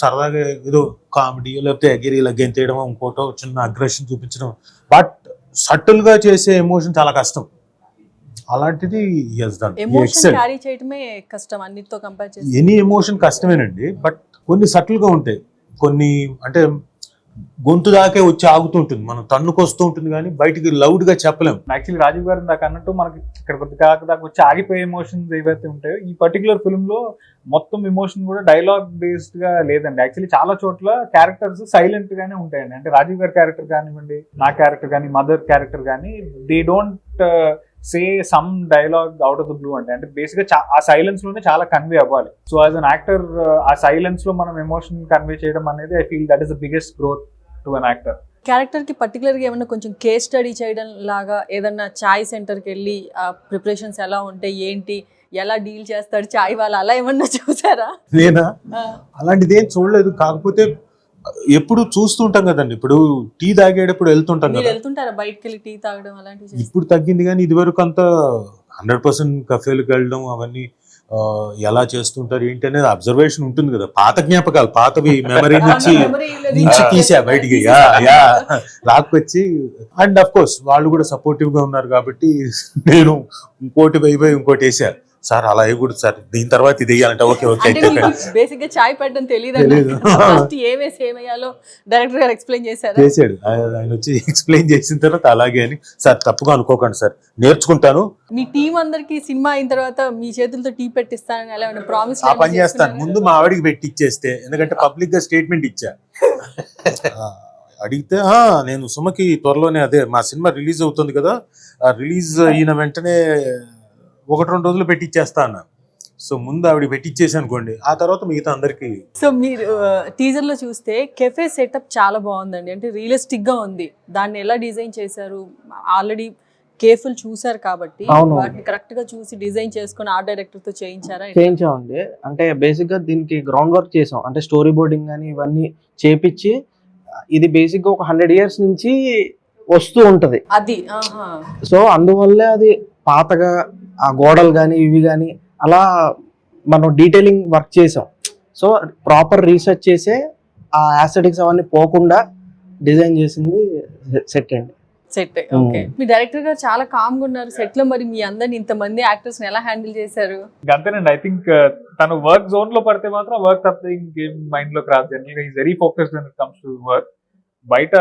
సరదాగా ఏదో కామెడీ లేకపోతే ఎగిరి ఇలా గెంతేయడం, ఇంకోటో చిన్న అగ్రెషన్ చూపించడం, బట్ సటిల్ గా చేసే ఎమోషన్ చాలా కష్టం. అలాంటిది హి హస్ డన్. ఎమోషన్ క్యారీ చేయడమే కష్టం అన్నిటితో కంపేర్ చేసి. ఎనీ ఎమోషన్ కష్టమేనండి, బట్ కొన్ని సటిల్ గా ఉంటాయి, కొన్ని అంటే గొంతు దాకే వచ్చి ఆగుతూ ఉంటుంది, మనం తన్నుకొస్తూ ఉంటుంది కానీ బయటికి లౌడ్ గా చెప్పలేం. యాక్చువల్లీ రాజీవ్ గారు నాకు అన్నట్టు మనకి ఇక్కడ కొద్దిగా దాకా వచ్చి ఆగిపోయే ఎమోషన్స్ ఏవైతే ఉంటాయో ఈ పర్టికులర్ ఫిల్మ్ లో మొత్తం ఎమోషన్ కూడా డైలాగ్ బేస్డ్ గా లేదండి. యాక్చువల్లీ చాలా చోట్ల క్యారెక్టర్స్ సైలెంట్ గానే ఉంటాయండి. అంటే రాజీవ్ గారి క్యారెక్టర్ కానివ్వండి, నా క్యారెక్టర్ కానీ, మదర్ క్యారెక్టర్ కానీ, they don't say some dialogue out of the blue అంటే బేసిక్ గా ఆ సైలెన్స్ లోనే చాలా కన్వే అవ్వాలి. సో యాజ్ అన్ యాక్టర్ ఆ సైలెన్స్ లో మనం ఎమోషన్ కన్వే చేయడం అనేది I feel that is the biggest growth to an actor. Character కి పర్టికులర్ గా ఏమన్నా కొంచెం కేస్ స్టడీ చేయడం లాగా ఏదన్నా చాయ్ సెంటర్ కి వెళ్ళి ఆ ప్రిపరేషన్స్ ఎలా ఉంటాయి, ఏంటి, ఎలా డీల్ చేస్తాడు చాయ్ వాళ్ళు, అలా ఏమన్నా చూసారా? నేనా అలాంటిది ఏం చూడలేదు. కాకపోతే ఎప్పుడు చూస్తూ ఉంటాం కదండి, ఇప్పుడు టీ తాగేటప్పుడు వెళ్తుంటాం మీరు కదా, వెళ్తుంటారా బయటకు వెళ్ళి టీ తాగడం అలాంటివి? ఇప్పుడు తగ్గింది కానీ ఇది వరకు అంతా 100% కఫేలకు వెళ్ళడం అవన్నీ ఎలా చేస్తుంటారు ఏంటి అనేది అబ్జర్వేషన్ ఉంటుంది కదా. పాత జ్ఞాపకాలు, పాతవి మెమరీ నుంచి తీసా బయటికి లాక్కొచ్చి. అండ్ అఫ్ కోర్స్ వాళ్ళు కూడా సపోర్టివ్ గా ఉన్నారు కాబట్టి నేను ఇంకోటి ఇంకోటి వేసా, సార్ అలా వేయకూడదు సార్, దీని తర్వాత ఇది వేయాలంటే ఓకే ఓకే బేసిక్ గా చాయ్ పెట్టడం తెలియదు, ఏమేసి ఏమేయాలో డైరెక్టర్ గారు ఎక్స్ప్లెయిన్ చేశారు. చేశాడు ఆయన వచ్చి ఎక్స్ప్లెయిన్ చేసిన తర్వాత అలాగే అని, సార్ తప్పుగా అనుకోకండి సార్, నేర్చుకుంటాను. మీ టీం అందరికి సినిమా అయిన తర్వాత మీ చేతులతో టీ పెట్టిస్తానని అలా ప్రామిస్ ఆ పని చేస్తాను. ముందు మా ఆవిడికి పెట్టి ఇచ్చేస్తే, ఎందుకంటే పబ్లిక్ గా స్టేట్మెంట్ ఇచ్చా. అడిగితే నేను సుమకి త్వరలోనే అదే మా సినిమా రిలీజ్ అవుతుంది కదా, రిలీజ్ అయిన వెంటనే 1-2 రోజులు పెట్టిచ్చేస్తా అన్న. సో ముందు ఆవిడ పెట్టిచ్చేసి అనుకోండి, ఆ తర్వాత మిగతా అందరికి. సో మీరు టీజర్ లో చూస్తే కెఫే సెటప్ చాలా బాగుందండి, అంటే రియలిస్టిక్ గా ఉంది. దాన్ని ఎలా డిజైన్ చేశారు? ఆల్రెడీ కేఫుల్ చూసారు కాబట్టి వాటిని కరెక్ట్ గా చూసి డిజైన్ చేసుకుని ఆర్ట్ డైరెక్టర్ తో చేయించామండి. అంటే బేసిక్ గా దీనికి గ్రౌండ్ వర్క్ చేసాం, అంటే స్టోరీ బోర్డింగ్ కానీ ఇవన్నీ చేపించి, ఇది బేసిక్ గా ఒక 100 years నుంచి వస్తూ ఉంటది అది. సో అందువల్లే అది పాతగా ఆ గోడలు కానీ ఇవి కానీ అలా మనం డీటెయిలింగ్ వర్క్ చేసాం. సో ప్రాపర్ రీసెర్చ్ చేసే ఆ యాస్థెటిక్స్ అవన్నీ పోకుండా డిజైన్ చేసింది సెట్ అండి. సెట్. ఓకే, మీ డైరెక్టర్ గారు చాలా కామ్ గా ఉన్నారు సెట్ లో. మరి మీ అందరిని ఇంతమంది యాక్టర్స్ ఎలా హ్యాండిల్ చేశారు? అంతేనండి. ఐ థింక్ తను వర్క్ జోన్ లో పడితే మాత్రం వర్క్ తప్ప ఇంకేం మైండ్ లోకి రాదు. జనరల్ గా is very focused when it comes to work. బయట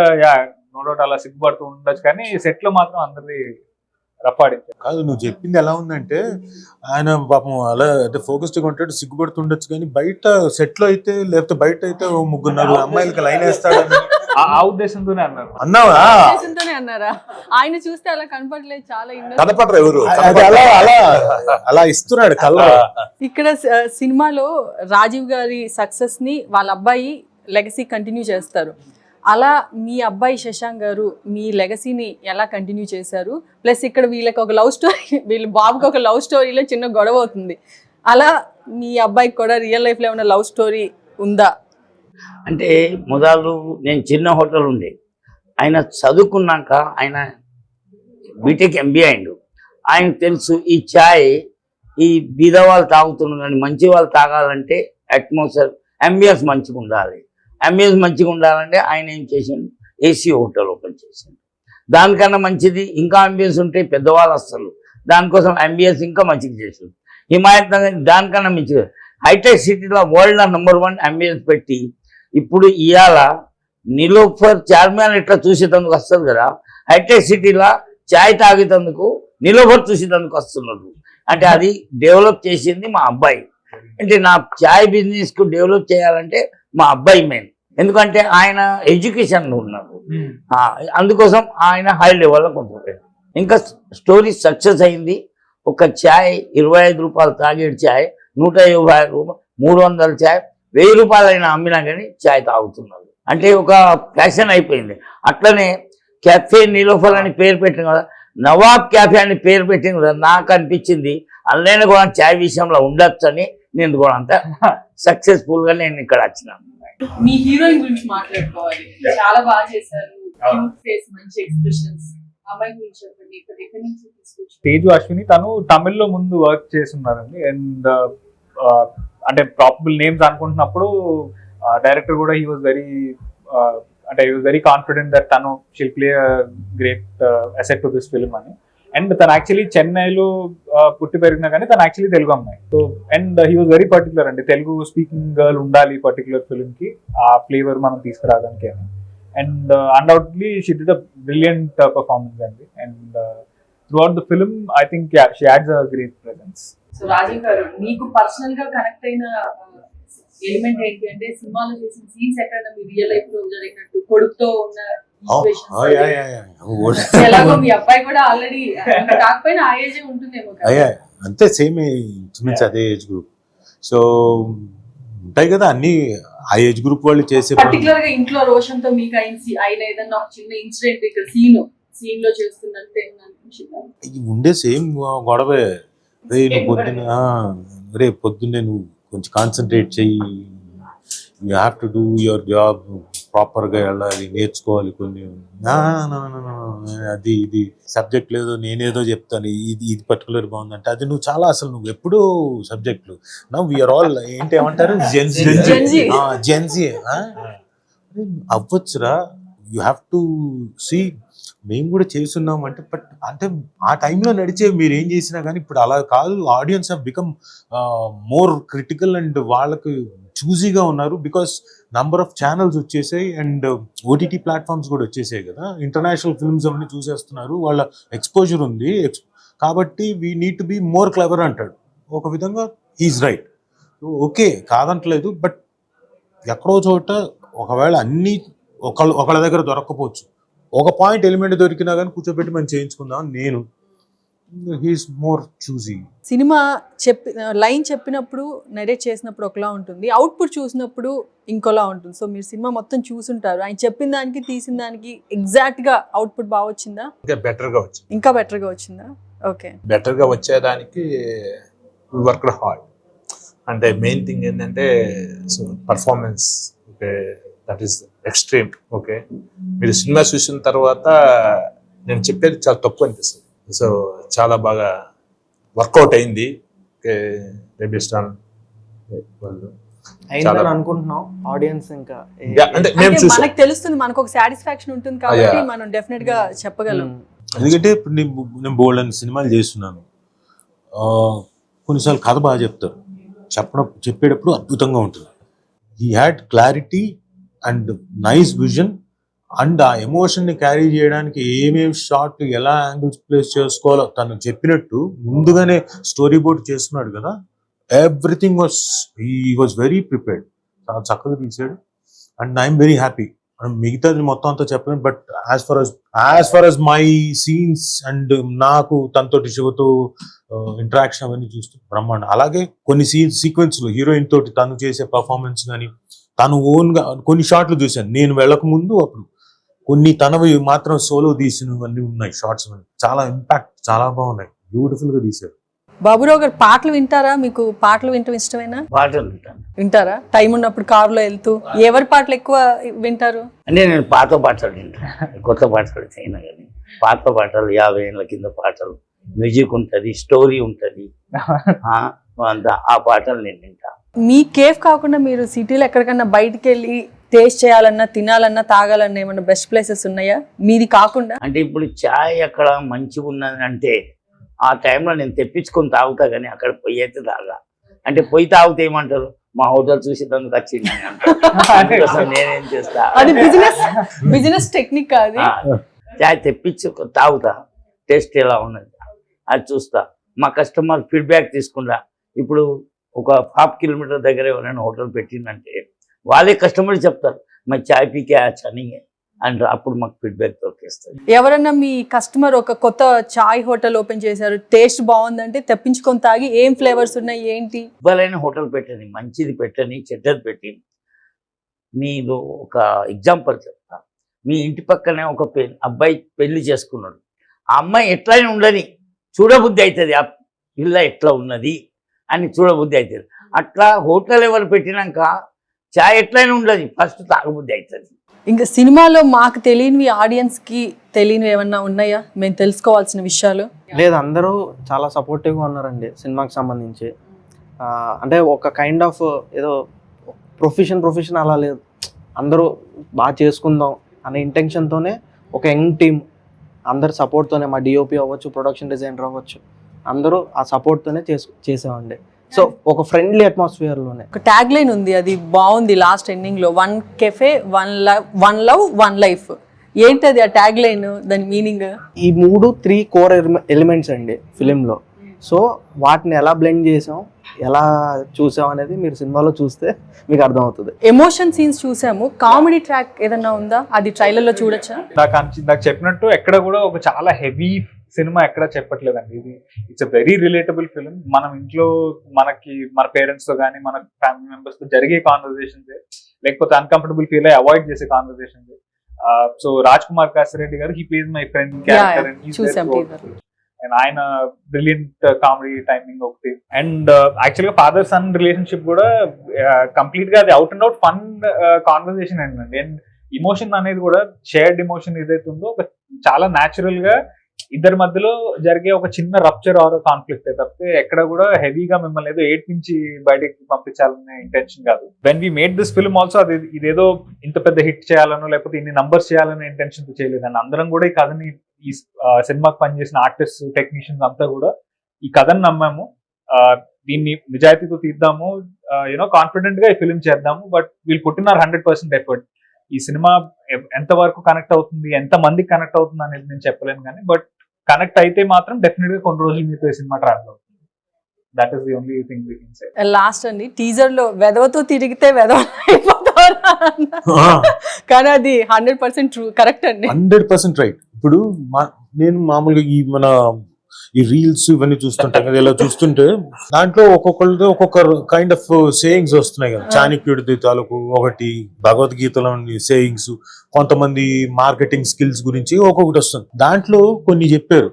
నో డౌట్ అలా సిగ్గుపడుతూ ఉండొచ్చు, కానీ సెట్ లో మాత్రం అందరిది రఫాడించారు. కాదు, నువ్వు చెప్పింది ఎలా ఉందంటే, ఆయన పాపం అలా అంటే ఫోకస్డ్ గా ఉంటాడు, సిగ్గుపడుతుండొచ్చు, కానీ బయట సెట్ లో అయితే, లేకపోతే బయట అయితే 3-4 అమ్మాయిలకి లైన్ వేస్తాడని ఆ ఉద్దేశంతోనే అన్నారు. అన్నావా? అన్నారా? ఆయన చూస్తే అలా కనపడలేదు, చాలా కనపడరు ఎవరు, అలా ఇస్తున్నాడు కళ్ళ. ఇక్కడ సినిమాలో రాజీవ్ గారి సక్సెస్ ని వాళ్ళ అబ్బాయి లెగసీ కంటిన్యూ చేస్తారు. అలా మీ అబ్బాయి శశాంక్ గారు మీ లెగసీని ఎలా కంటిన్యూ చేశారు? ప్లస్ ఇక్కడ వీళ్ళకి ఒక లవ్ స్టోరీ, వీళ్ళ బాబుకి ఒక లవ్ స్టోరీలో చిన్న గొడవ అవుతుంది. అలా మీ అబ్బాయికి కూడా రియల్ లైఫ్లో ఏమైనా లవ్ స్టోరీ ఉందా? అంటే మొదలు నేను చిన్న హోటల్ ఉండే, ఆయన చదువుకున్నాక ఆయన బీటెక్ ఎంబీఏ అయిండు. ఆయనకు తెలుసు ఈ ఛాయ్ ఈ బీద వాళ్ళు తాగుతున్నారు, కానీ మంచి వాళ్ళు తాగాలంటే అట్మాస్ఫియర్ అంబియన్స్ మంచిగా ఉండాలి. అంబియన్స్ మంచిగా ఉండాలంటే ఆయన ఏం చేసిండు, ఏసీ హోటల్ ఓపెన్ చేసిండు. దానికన్నా మంచిది ఇంకా అంబియన్స్ ఉంటే పెద్దవాళ్ళు వస్తారు, దానికోసం అంబియన్స్ ఇంకా మంచిగా చేసిండు. హిమాయత్ నగర్ దానికన్నా మంచిగా హైటెక్ సిటీలో వరల్డ్ #1 అంబియన్స్ పెట్టి, ఇప్పుడు ఇవాళ నిలోఫర్ చార్మినార్ ఇట్లా చూసేటందుకు వస్తుంది కదా, హైటెక్ సిటీలో చాయ్ తాగేటందుకు నిలోఫర్ చూసేటందుకు వస్తున్నారు. అంటే అది డెవలప్ చేసింది మా అబ్బాయి. అంటే నా చాయ్ బిజినెస్కు డెవలప్ చేయాలంటే మా అబ్బాయి మెయిన్, ఎందుకంటే ఆయన ఎడ్యుకేషన్లో ఉన్నారు. అందుకోసం ఆయన హై లెవెల్లో కొంచెం ఇంకా స్టోరీ సక్సెస్ అయింది. ఒక ఛాయ్ 25 రూపాయలు తాగేడు ఛాయ్ 150 రూపాయలు, 300 ఛాయ్ 1000 రూపాయలు అయినా అమ్మినా కానీ ఛాయ్ తాగుతున్నారు. అంటే ఒక ఫ్యాషన్ అయిపోయింది. అట్లనే కెఫే నిలోఫర్ అని పేరు పెట్టిన కదా, నవాబ్ క్యాఫే అని పేరు పెట్టింది కదా, నాకు అనిపించింది అందులో కూడా ఛాయ్ విషయంలో ఉండొచ్చు అని నేను కూడా అంత సక్సెస్ఫుల్గా నేను ఇక్కడ వచ్చినాను. మీ హీరోయిన్ గురించి మాట్లాడుకోవాలి. చాలా బాగా చేశారు, క్యూట్ ఫేస్, మంచి ఎక్స్ప్రెషన్స్. అమ్మాయి గురించి చెప్పండి, ఎక్కడి నుంచి తీసుకొచ్చారు? తేజు అశ్విని తను తమిళ్లో ముందు వర్క్ చేస్తున్నారండి. అండ్ అంటే ప్రాపబుల్ నేమ్స్ అనుకుంటున్నప్పుడు డైరెక్టర్ కూడా he was very confident that తను she'll play great asset to this film అని. అండ్ తను యాక్చువల్లీ చెన్నైలో పుట్టి పెరిగినా కానీ తను యాక్చువల్లీ తెలుగు అమ్మాయి. So and he was very particular అండి, తెలుగు స్పీకింగ్ గర్ల్ ఉండాలి పర్టికులర్ ఫిల్మ్ కి, ఆ ఫ్లేవర్ మనం తీసుకురావడానికి అని. And undoubtedly she did a brilliant performance అండి. And throughout the film I think she adds a great presence. So Rajiv గారు, మీకు పర్సనల్ గా కనెక్ట్ అయిన ఎలిమెంట్ ఏంటి అంటే, సినిమాలో చేసిన సీన్స్ ఎక్కడైనా మీ రియల్ లైఫ్ లో జరిగినట్టు కొడుకుతో ఉన్న ఎలాగో మీ అబ్బాయి కూడా ఆల్రెడీ కాకపోయినా ఆ ఏజ్ ఉంటుందేమో కదా? అంతే, సేమ్ ఇంచుమించు అదే ఏజ్ గ్రూప్. సో ఉంటాయి కదా అన్ని ఆ ఏజ్ గ్రూప్ వాళ్ళు చేసే. పర్టికులర్ గా ఇంట్లో రోషన్ తో మీకు అయిన ఏదన్నా ఒక చిన్న ఇన్సిడెంట్ ఇక్కడ సీన్ లో చేస్తున్నట్టు ఉండే సేమ్ గొడవే. రేపు పొద్దున్నే నువ్వు కొంచెం కాన్సన్ట్రేట్ చెయ్యి, you have to do your job, ప్రాపర్గా వెళ్ళాలి, నేర్చుకోవాలి కొన్ని. అది ఇది సబ్జెక్ట్ లేదు, నేనేదో చెప్తాను, ఇది పర్టికులర్ బాగుందంటే అది నువ్వు చాలా అసలు నువ్వు ఎప్పుడూ సబ్జెక్టులు నవ్ వీఆర్ ఆల్ ఏంటి ఏమంటారు జెన్జీ అవ్వచ్చురా. యూ హ్యావ్ టు సీ, మేము కూడా చేస్తున్నాం అంటే, బట్ అంటే ఆ టైంలో నడిచే మీరు ఏం చేసినా కానీ ఇప్పుడు అలా కాదు. Audience have become more critical and వాళ్ళకి చూజీగా ఉన్నారు, బికాస్ నంబర్ ఆఫ్ ఛానల్స్ వచ్చేసాయి అండ్ ఓటీటీ ప్లాట్ఫామ్స్ కూడా వచ్చేసాయి కదా. ఇంటర్నేషనల్ ఫిల్మ్స్ అవన్నీ చూసేస్తున్నారు, వాళ్ళ ఎక్స్పోజర్ ఉంది. కాబట్టి we need to be more clever అంటాడు. ఒక విధంగా ఈజ్ రైట్, ఓకే కాదంటలేదు. బట్ ఎక్కడో చోట ఒకవేళ అన్నీ ఒకళ్ళ దగ్గర దొరక్కపోవచ్చు, ఒక పాయింట్ ఎలిమెంట్ దొరికినా కానీ కూర్చోబెట్టి మనం చేయించుకుందాం. నేను హీఈస్ మోర్ చూజీ. సినిమా లైన్ చెప్పినప్పుడు నరేట్ చేసినప్పుడు ఒకలా ఉంటుంది, అవుట్పుట్ చూసినప్పుడు ఇంకోలా ఉంటుంది. సో మీరు సినిమా మొత్తం చూసుంటారు, ఆయన చెప్పిన దానికి తీసిన దానికి ఎగ్జాక్ట్ గా అవుట్పుట్ బాగా వచ్చిందా? ఇంకా బెటర్ గా వచ్చింది. ఇంకా బెటర్ గా వచ్చిందా? ఓకే, బెటర్ గా వచ్చేదానికి వర్క్ హార్డ్. అంటే మెయిన్ థింగ్ ఏంటంటే performance, okay that is extreme. Okay, మీరు సినిమా చూసిన తర్వాత నేను చెప్పేది చాలా తక్కువ అనిపిస్తుంది. సో చాలా బాగా వర్కౌట్ అయింది. అనుకుంటున్నాం ఆడియన్స్ ఇంకా అంటే మనకు తెలుస్తుంది, మనకు ఒక సాటిస్ఫాక్షన్ ఉంటుంది కాబట్టి మనం డెఫినెట్ గా చెప్పగలం. ఎందుకంటే ఇప్పుడు నేను బోల్డ్ అని సినిమాలు చేస్తున్నాను, కొన్నిసార్లు కథ బాగా చెప్తారు, చెప్పేటప్పుడు అద్భుతంగా ఉంటుంది. He had clarity and nice vision and ఆ ఎమోషన్ని క్యారీ చేయడానికి ఏమేమి షార్ట్ ఎలా యాంగిల్స్ ప్లేస్ చేసుకోవాలో తను చెప్పినట్టు ముందుగానే స్టోరీ బోర్డ్ చేస్తున్నాడు కదా. ఎవ్రీథింగ్ వాజ్ వెరీ ప్రిపేర్డ్, చాలా చక్కగా తీసాడు. And I'm very happy. మిగతాది మొత్తం అంతా చెప్పలేను, but as far as my scenes and నాకు తనతోటి శివతో ఇంటరాక్షన్ అవన్నీ చూస్తూ బ్రహ్మాండం. అలాగే కొన్ని సీక్వెన్స్లు హీరోయిన్ తోటి తను చేసే పర్ఫార్మెన్స్ కానీ, తను ఓన్గా కొన్ని షాట్లు చూశాను నేను వెళ్ళక ముందు. అప్పుడు కొన్ని తనవి మాత్రం సోలో తీసినవన్నీ ఉన్నాయి షార్ట్స్, చాలా ఇంపాక్ట్, చాలా బాగున్నాయి, బ్యూటిఫుల్ గా తీశారు. బాబురావు గారు పాటలు వింటారా? మీకు పాటలు వినటం ఇష్టమేనా? పాటలు వింటారా? టైం ఉన్నప్పుడు కారులో వెళ్తూ ఎవరి పాటలు ఎక్కువ వింటారు? అంటే నేను పాత పాటలు వింటాను, కొత్త పాటలు చేయను కానీ పాత పాటలు, 50 ఏళ్ళ కింద పాటలు, మ్యూజిక్ ఉంటుంది, స్టోరీ ఉంటుంది, ఆ పాటలు నేను వింటాను. మీ కేఫ్ కాకుండా మీరు సిటీలో ఎక్కడికన్నా బయటికి వెళ్ళి టేస్ట్ చేయాలన్నా, తినాలన్నా, తాగాలన్నా ఏమన్నా బెస్ట్ ప్లేసెస్ ఉన్నాయా మీది కాకుండా? అంటే ఇప్పుడు చాయ్ అక్కడ మంచిగా ఉన్నది అంటే ఆ టైంలో నేను తెప్పించుకొని తాగుతా, కానీ అక్కడ పొయ్యి అయితే తాగా. అంటే పొయ్యి తాగితే ఏమంటారు, మా హోటల్ చూసేందుకు వచ్చింది అని అంటారు. నేనేం చేస్తా, అది బిజినెస్ టెక్నిక్ కాదు. చాయ్ తెప్పించి తాగుతా, టేస్ట్ ఎలా ఉన్నది అది చూస్తా, మా కస్టమర్ ఫీడ్బ్యాక్ తీసుకుంటా. ఇప్పుడు ఒక 5 కిలోమీటర్ దగ్గర ఎవరైనా హోటల్ పెట్టిందంటే వాళ్ళే కస్టమర్ చెప్తారు, మా చాయ్ పీకే అని అంటారు. అప్పుడు మాకు ఫీడ్బ్యాక్ దొరికేస్తుంది. ఎవరన్నా మీ కస్టమర్ ఒక కొత్త చాయ్ హోటల్ ఓపెన్ చేశారు, టేస్ట్ బాగుందంటే తెప్పించుకొని తాగి ఏం ఫ్లేవర్స్ ఉన్నాయి ఏంటి? ఇవ్వాలైన హోటల్ పెట్టని, మంచిది పెట్టని, చెడ్డది పెట్టి. మీరు ఒక ఎగ్జాంపుల్ చెప్తా. మీ ఇంటి పక్కనే ఒక అబ్బాయి పెళ్లి చేసుకున్నాడు, ఆ అమ్మాయి ఎట్లయినా ఉండని చూడబుద్ధి అవుతుంది, ఆ పిల్ల ఎట్లా ఉన్నది అని చూడబుద్ధి అవుతుంది. అట్లా హోటల్ ఎవరు పెట్టినాక చాయ్ ఎట్లయినా ఉండదు, ఫస్ట్ తాగబుద్ధి అవుతుంది. ఇంకా సినిమాలో మాకు తెలియనివి ఆడియన్స్కి తెలియనివి ఏమన్నా ఉన్నాయా, మేము తెలుసుకోవాల్సిన విషయాలు? లేదు, అందరూ చాలా సపోర్టివ్గా ఉన్నారండి సినిమాకి సంబంధించి. అంటే ఒక కైండ్ ఆఫ్ ఏదో ప్రొఫెషన్ అలా లేదు, అందరూ బాగా చేసుకుందాం అనే ఇంటెన్షన్తోనే ఒక యంగ్ టీమ్ అందరి సపోర్ట్తోనే, మా డిఓపి అవ్వచ్చు, ప్రొడక్షన్ డిజైనర్ అవ్వచ్చు, అందరూ ఆ సపోర్ట్తోనే చేసామండి. సో ఒక ఫ్రెండ్లీ అట్మాస్ఫియర్లోనే. ఒక ట్యాగ్ లైన్ ఉంది, అది బాగుంది లాస్ట్ ఎండింగ్లో, 1 cafe 1 love 1 life. ఏంటది ఆ ట్యాగ్ లైన్, దాని మీనింగ్? ఈ 3 కోర్ ఎలిమెంట్స్ అండి ఫిలింలో. సో వాటిని ఎలా బ్లెండ్ చేసాం, ఎలా చూసాం అనేది మీరు సినిమాలో చూస్తే మీకు అర్థమవుతుంది. ఎమోషన్ సీన్స్ చూసాము, కామెడీ ట్రాక్ ఏదన్నా ఉందా, అది ట్రైలర్లో చూడొచ్చా? నాకు చెప్పినట్టు ఎక్కడ కూడా ఒక చాలా హెవీ సినిమా ఎక్కడ చెప్పట్లేదండి. ఇది it's a very relatable film. మనం ఇంట్లో మన పేరెంట్స్ తో కానీ మన ఫ్యామిలీ మెంబర్స్ తో జరిగే కాన్వర్జేషన్స్, లేకపోతే అన్కంఫర్టబుల్ ఫీల్ అయ్యి అవాయిడ్ చేసే కాన్వర్జేషన్స్. సో రాజ్ కుమార్ కాసిరెడ్డి గారు, he plays my friend character and ఆయన బ్రిలియంట్ కామెడీ టైమింగ్ ఒకటి. అండ్ యాక్చువల్ గా ఫాదర్ సన్ రిలేషన్షిప్ కూడా కంప్లీట్ గా అది out and out fun conversation అండి. అండ్ ఇమోషన్ అనేది కూడా షేర్డ్ ఇమోషన్ ఏదైతే ఉందో ఒక చాలా న్యాచురల్ గా ఇద్దరి మధ్యలో జరిగే ఒక చిన్న రప్చర్ ఆర్ కాన్ఫ్లిక్ట్ తప్పితే ఎక్కడ కూడా హెవీగా మిమ్మల్ని ఏదో నుంచి బయటకి పంపించాలనే ఇంటెన్షన్ కాదు. When we made this film also అది ఇదేదో ఇంత పెద్ద హిట్ చేయాలనో లేకపోతే ఇన్ని నంబర్స్ చేయాలనే ఇంటెన్షన్ తో చేయలేదండి. అందరం కూడా ఈ కథని, ఈ సినిమాకి పనిచేసిన ఆర్టిస్ట్, టెక్నీషియన్స్ అంతా కూడా ఈ కథను నమ్మాము, దీన్ని నిజాయితీతో తీద్దాము, కాన్ఫిడెంట్ గా ఈ ఫిల్మ్ చేద్దాము, బట్ వీళ్ళు పుట్టినారు 100% ఎఫర్ట్. ఈ సినిమా ఎంత వరకు కనెక్ట్ అవుతుంది, ఎంత మందికి కనెక్ట్ అవుతుంది అనేది నేను చెప్పలేను కానీ, బట్ కనెక్ట్ అయితే మాత్రం డెఫినెట్ గా కొన్ని రోజులు మీతో ఈ సినిమా ట్రావెల్ అవుతుంది. That is the only thing we can say. Last అండి, టీజర్ లో వెదవతో తిరిగితే వెదవ అయిపోతారా, కానీ అది 100% ట్రూ, కరెక్ట్ అండి. 100% రైట్. ఇప్పుడు నేను మామూలుగా ఈ రీల్స్ ఇవన్నీ చూస్తుంటాం కదా, ఇలా చూస్తుంటే దాంట్లో ఒక్కొక్కరితో ఒక్కొక్క కైండ్ ఆఫ్ సేయింగ్స్ వస్తున్నాయి కదా. చాణక్యుడి తాలూకు ఒకటి, భగవద్గీతలోని సేయింగ్స్, కొంతమంది మార్కెటింగ్ స్కిల్స్ గురించి ఒక్కొక్కటి వస్తుంది. దాంట్లో కొన్ని చెప్పారు,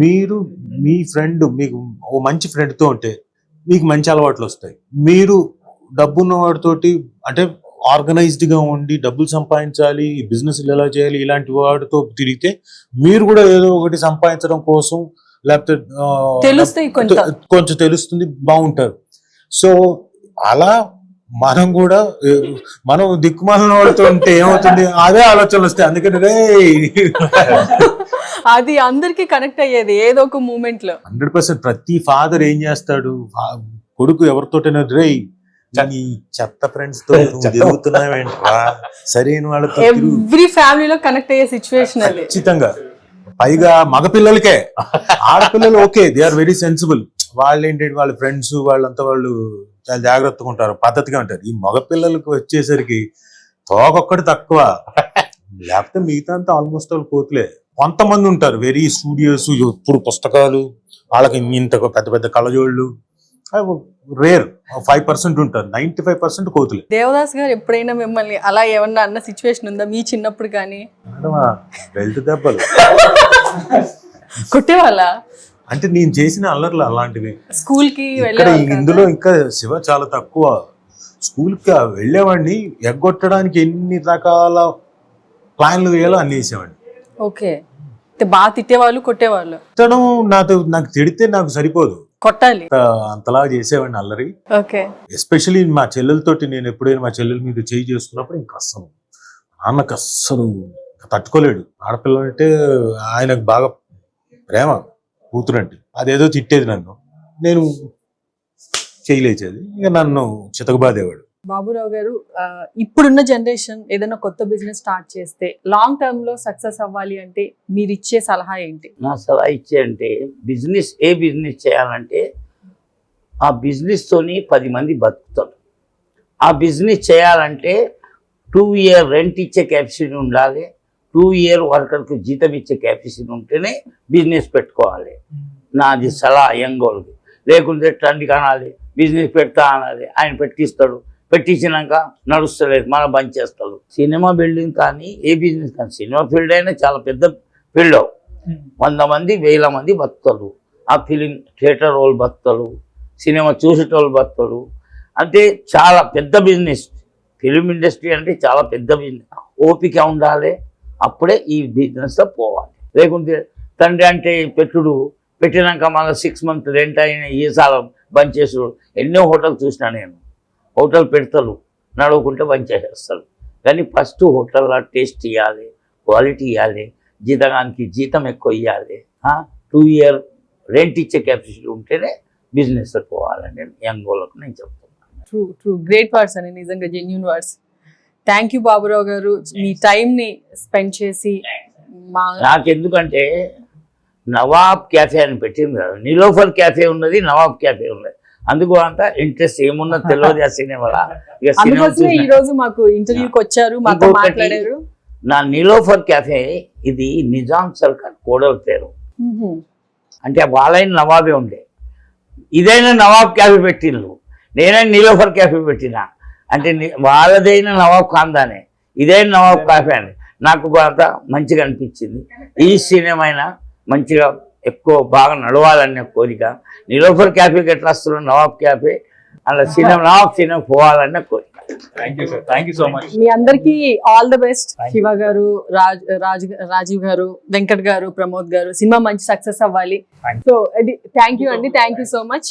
మీరు మీ ఫ్రెండ్, మీకు ఓ మంచి ఫ్రెండ్ తో ఉంటే మీకు మంచి అలవాట్లు వస్తాయి. మీరు డబ్బున్న వాడితోటి, అంటే ఆర్గనైజ్డ్ గా ఉండి డబ్బులు సంపాదించాలి, బిజినెస్ ఎలా చేయాలి, ఇలాంటి వాటితో తిరిగితే మీరు కూడా ఏదో ఒకటి సంపాదించడం కోసం, లేకపోతే కొంచెం తెలుస్తుంది, బాగుంటారు. సో అలా మనం దిక్కుమాలిన వాడితో ఉంటే ఏమవుతుంది, అదే ఆలోచనలు వస్తాయి. అందుకని అది అందరికి కనెక్ట్ అయ్యేది ఏదో ఒక మూమెంట్ లో. 100% ప్రతి ఫాదర్ ఏం చేస్తాడు, కొడుకు ఎవరితోటైనా చెత్త ఫ్రెండ్స్ తో తిరుగుతున్నావేంట్రా, సరైన వాళ్ళతో, ఎవ్రీ ఫ్యామిలీలో కనెక్ట్ అయ్యే సిచ్యువేషన్ అది ఖచ్చితంగా. పైగా మగపిల్లలకే, ఆడపిల్లలు okay, they are very sensible. వాళ్ళు ఏంటంటే వాళ్ళ ఫ్రెండ్స్ వాళ్ళంతా వాళ్ళు చాలా జాగ్రత్తగా ఉంటారు, పద్ధతిగా ఉంటారు. ఈ మగపిల్లలకు వచ్చేసరికి తోకొక్కటి తక్కువ, లేకపోతే మిగతా అంతా ఆల్మోస్ట్ వాళ్ళు కోతులే. కొంతమంది ఉంటారు వెరీ స్టూడియోస్, ఎప్పుడు పుస్తకాలు, వాళ్ళకి ఇంత పెద్ద పెద్ద కళ్ళజోళ్ళు, రేర్ 5% ఉంటారు, 95% కోతులే. దేవదాస్ గారు ఎప్పుడైనా మిమ్మల్ని అలా ఏమన్నా అన్న సిచ్యువేషన్ ఉందా మీ చిన్నప్పుడు? కానీ బెల్ట్ దెబ్బలు కొట్టేవాళ్ళ? అంటే నేను చేసిన అల్లర్లు అలాంటివి. స్కూల్ కి ఇందులో ఇంకా శివ చాలా తక్కువ. స్కూల్ కి వెళ్ళేవాడిని, ఎగ్గొట్టడానికి ఎన్ని రకాల ప్లాన్లు వేయాలో అన్ని వేసేవాడిని. ఓకే, బాగా తిట్టేవాళ్ళు, కొట్టేవాళ్ళు? నాకు తిడితే నాకు సరిపోదు, కొట్టాలి, అంతలా చేసేవాడిని అల్లరి. ఓకే, ఎస్పెషల్లీ మా చెల్లెలతోటి నేను ఎప్పుడైనా మా చెల్లెల మీద చేయి చేసుకున్నప్పుడు ఇంకా అస్సలు నాన్నకు అస్సలు తట్టుకోలేడు. ఆడపిల్ల అంటే ఆయనకు బాగా ప్రేమ, కూతురంటే. అదేదో తిట్టేది నన్ను, నేను చేయలేచేది, ఇక నన్ను చితకబాదేవాడు. బాబురావు గారు, ఇప్పుడున్న జనరేషన్ ఏదైనా కొత్త బిజినెస్ స్టార్ట్ చేస్తే లాంగ్ టర్మ్ లో సక్సెస్ అవ్వాలి అంటే మీరు ఇచ్చే సలహా ఏంటి? నా సలహా ఇచ్చే అంటే, ఏ బిజినెస్ చేయాలంటే ఆ బిజినెస్తోని 10 మంది బతుకుతారు. ఆ బిజినెస్ చేయాలంటే 2 year రెంట్ ఇచ్చే కెపాసిటీ ఉండాలి, 2 year వర్కర్కి జీతం ఇచ్చే కెపాసిటీ ఉంటేనే బిజినెస్ పెట్టుకోవాలి. నాది సలహా యంగోళ్ళకి. లేకుంటే ట్రెండ్ కనాలి, బిజినెస్ పెడతా అనాలి, ఆయన పెట్టిస్తాడు, పెట్టించినాక నడుస్తలేదు, మనం బంద్ చేస్తాడు. సినిమా బిల్డింగ్ కానీ ఏ బిజినెస్ కానీ, సినిమా ఫీల్డ్ అయినా చాలా పెద్ద ఫీల్డ్, 100 మంది 1000 మంది బతుకుతారు. ఆ ఫిలిం థియేటర్ వాళ్ళు బతుకుతారు, సినిమా చూసేటోళ్ళు బతుకుతారు. అంటే చాలా పెద్ద బిజినెస్. ఫిలిం ఇండస్ట్రీ అంటే చాలా పెద్ద బిజినెస్. ఓపిక ఉండాలి, అప్పుడే ఈ బిజినెస్లో పోవాలి. లేకుంటే తండ్రి అంటే పెట్టినాక మళ్ళీ 6 months రెంట్ అయిన ఈసాల బంద్ చేసుడు. ఎన్నో హోటల్ చూసినా నేను. హోటల్ పెడతారు, నడవకుంటే బంద్ చేసేస్తారు. కానీ ఫస్ట్ హోటల్లో టేస్ట్ ఇవ్వాలి, క్వాలిటీ ఇవ్వాలి, జీతగానికి జీతం ఎక్కువ ఇవ్వాలి, 2 year రెంట్ ఇచ్చే కెపాసిటీ ఉంటేనే బిజినెస్లో పోవాలని నేను యంగ్ వాళ్ళకు నేను చెప్తున్నాను. ట్రూ గ్రేట్ వర్డ్స్ అని, నిజంగా genuine words. Thank you Baburao గారు, మీ టైంని స్పెండ్ చేసి మా నాకెందుకంటే నవాబ్ క్యాఫే అని పెట్టింది కదా, నిలోఫర్ క్యాఫే ఉన్నది, నవాబ్ క్యాఫే ఉన్నది. అందుకు అంత ఇంట్రెస్ట్ ఏమున్నా తెలియదు ఆ సినిమాలో. ఇక సినిమా అందుకోసమే ఈ రోజు మాకు ఇంటర్వ్యూకి వచ్చారు, మాతో ఇంకొకటి, మాట్లాడారు. నా నిలోఫర్ క్యాఫే ఇది నిజాం సర్కార్ కోడల పేరు. అంటే వాళ్ళైన నవాబే ఉండే, ఇదైనా నవాబ్ క్యాఫే పెట్టిండ్రు, నేనైనా నిలోఫర్ క్యాఫే పెట్టినా. అంటే వాళ్ళదైనా నవాబ్ ఖాందానే, ఇదైనా నవాబ్ క్యాఫే అని నాకు అంత మంచిగా అనిపించింది. ఈ సినిమా మంచిగా ఎక్కువ బాగా నడవాలనే కోరిక. నిలోఫర్ క్యాఫేకి ఎట్లా వస్తున్నాం, నవాబ్ క్యాఫే అలా సినిమా నవాబ్ సినిమా పోవాలనే కోరిక. Thank you sir, thank you so much. మీ అందరికీ ఆల్ ద బెస్ట్. శివ గారు, రాజీవ్ గారు, వెంకట్ గారు, ప్రమోద్ గారు, సినిమా మంచి సక్సెస్ అవ్వాలి. సో థ్యాంక్ యూ అండి, థ్యాంక్ యూ సో మచ్.